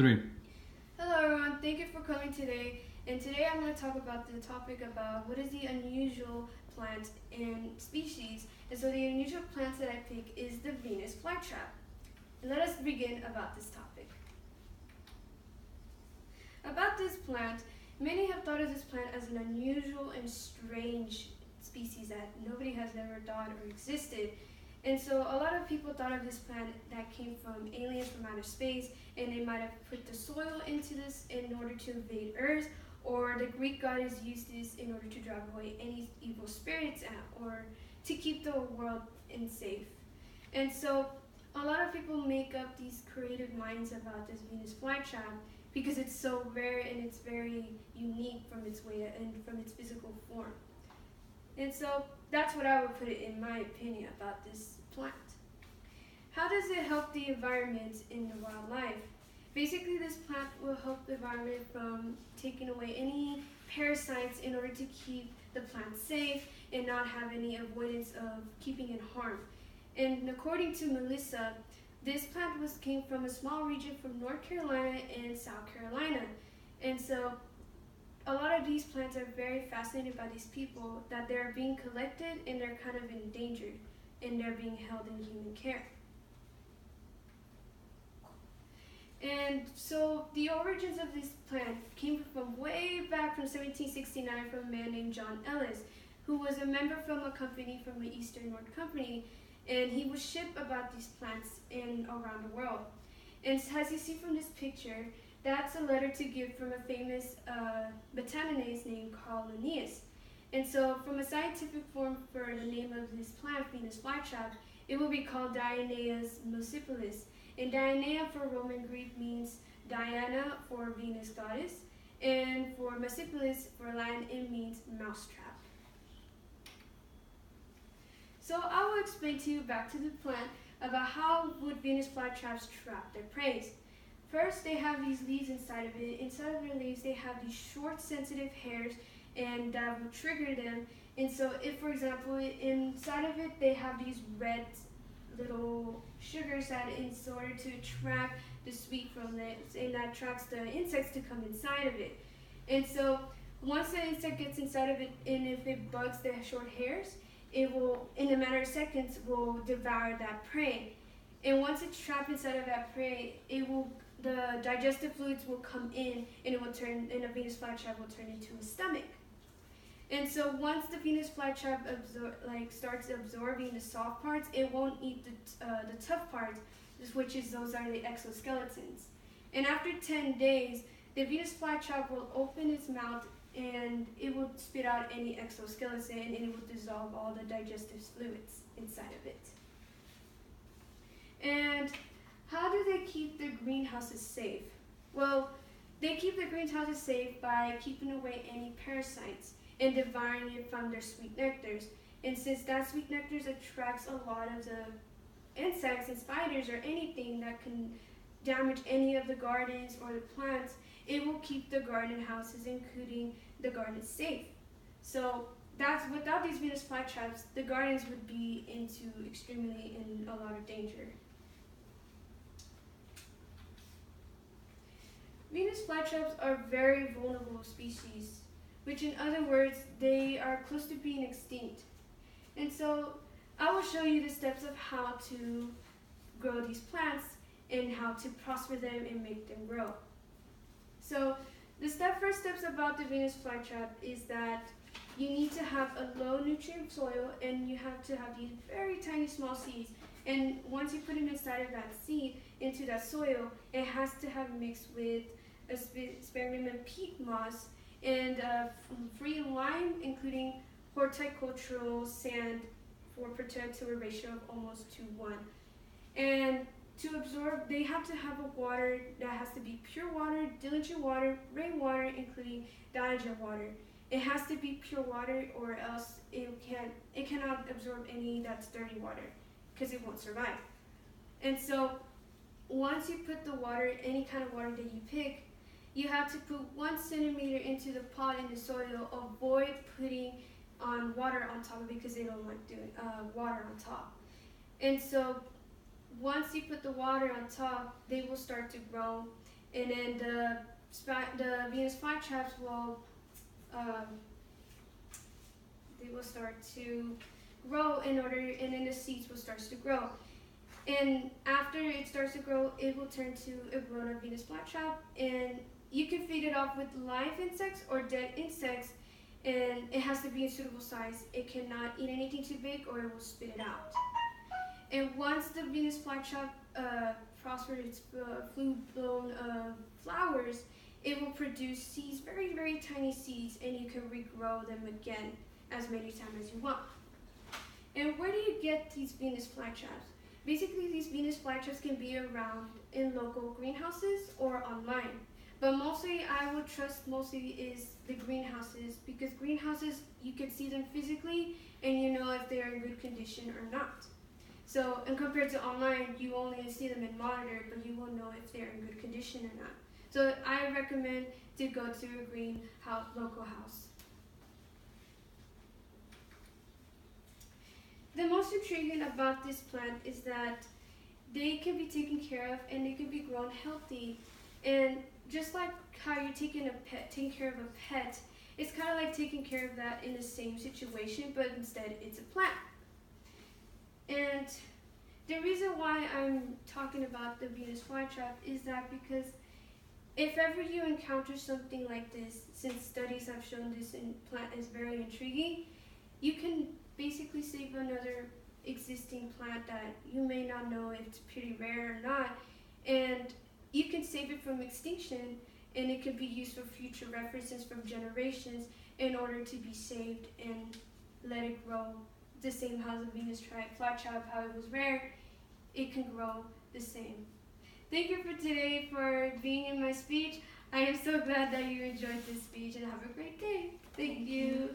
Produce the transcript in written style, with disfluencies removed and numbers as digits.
Three. Hello everyone, thank you for coming today. And today I'm going to talk about the topic about what is the unusual plant and species. And so the unusual plant that I pick is the Venus flytrap. And let us begin about this topic. About this plant, many have thought of this plant as an unusual and strange species that nobody has ever thought or existed. And so a lot of people thought of this plant that came from aliens from outer space, and they might have put the soil into this in order to invade Earth, or the Greek goddess used this in order to drive away any evil spirits or to keep the world safe. And so a lot of people make up these creative minds about this Venus flytrap because it's so rare and it's very unique from its way and from its physical form. And so that's what I would put it in my opinion about this plant. How does it help the environment in the wildlife? Basically, this plant will help the environment from taking away any parasites in order to keep the plant safe and not have any avoidance of keeping it harm. And according to Melissa, this plant came from a small region from North Carolina and South Carolina. And so a lot of these plants are very fascinated by these people that they're being collected and they're kind of endangered and they're being held in human care. And so the origins of this plant came from way back from 1769 from a man named John Ellis, who was a member from a company from the Eastern North Company, and he would ship about these plants around the world. And as you see from this picture, that's a letter to give from a famous botanist named Carl Linnaeus. And so from a scientific form for the name of this plant, Venus flytrap, it will be called Dionaeus mulcipulus. And Dionaea for Roman Greek means Diana for Venus goddess, and for mulcipulus for Latin it means mousetrap. So I will explain to you back to the plant about how would Venus flytraps trap their prey. First, they have these leaves inside of it. Inside of their leaves, they have these short, sensitive hairs, and that will trigger them. And so if, for example, inside of it, they have these red little sugars that in order to attract the sweet from it, and that attracts the insects to come inside of it. And so once the insect gets inside of it, and if it bugs the short hairs, it will, in a matter of seconds, will devour that prey. And once it's trapped inside of that prey, the digestive fluids will come in, and it will turn, and a Venus flytrap will turn into a stomach. And so once the Venus flytrap starts absorbing the soft parts, it won't eat the tough parts, those are the exoskeletons. And after 10 days, the Venus flytrap will open its mouth and it will spit out any exoskeleton, and it will dissolve all the digestive fluids inside of it. And how do they keep the greenhouses safe? Well, they keep the greenhouses safe by keeping away any parasites and devouring it from their sweet nectars. And since that sweet nectar attracts a lot of the insects and spiders or anything that can damage any of the gardens or the plants, it will keep the garden houses, including the gardens, safe. So without these Venus flytraps, the gardens would be extremely in a lot of danger. Venus flytraps are very vulnerable species, which in other words, they are close to being extinct. And so I will show you the steps of how to grow these plants and how to prosper them and make them grow. So the first steps about the Venus flytrap is that you need to have a low nutrient soil, and you have to have these very tiny small seeds. And once you put them inside of that seed, into that soil, it has to have mixed with a spearmint peat moss and free lime, including horticultural sand for to a ratio of almost 2:1. And to absorb, they have to have a water that has to be pure water, diligent water, rainwater, including diligent water. It has to be pure water, or else it cannot absorb any that's dirty water, because it won't survive. And so once you put the water, any kind of water that you pick, you have to put 1 centimeter into the pot in the soil. Avoid putting water on top of it because they don't like doing water on top. And so once you put the water on top, they will start to grow, and then the Venus flytraps will they will start to grow and then the seeds will start to grow. And after it starts to grow, it will turn to a grown-up Venus flytrap, and you can feed it off with live insects or dead insects, and it has to be a suitable size. It cannot eat anything too big or it will spit it out. And once the Venus flytrap prospers its full-blown flowers, it will produce seeds, very, very tiny seeds, and you can regrow them again as many times as you want. And where do you get these Venus flytraps? Basically, these Venus flytraps can be around in local greenhouses or online. But mostly, I would trust is the greenhouses, because greenhouses, you can see them physically and you know if they're in good condition or not. So, and compared to online, you only see them in monitor, but you won't know if they're in good condition or not. So I recommend to go to a greenhouse, local house. The most intriguing about this plant is that they can be taken care of and they can be grown healthy. And just like how you're taking care of a pet, it's kind of like taking care of that in the same situation, but instead it's a plant. And the reason why I'm talking about the Venus flytrap is that because if ever you encounter something like this, since studies have shown this plant is very intriguing, you can basically save another existing plant that you may not know if it's pretty rare or not, and you can save it from extinction, and it could be used for future references from generations in order to be saved and let it grow the same how the Venus flytrap, how it was rare, it can grow the same. Thank you for today for being in my speech. I am so glad that you enjoyed this speech, and have a great day. Thank you.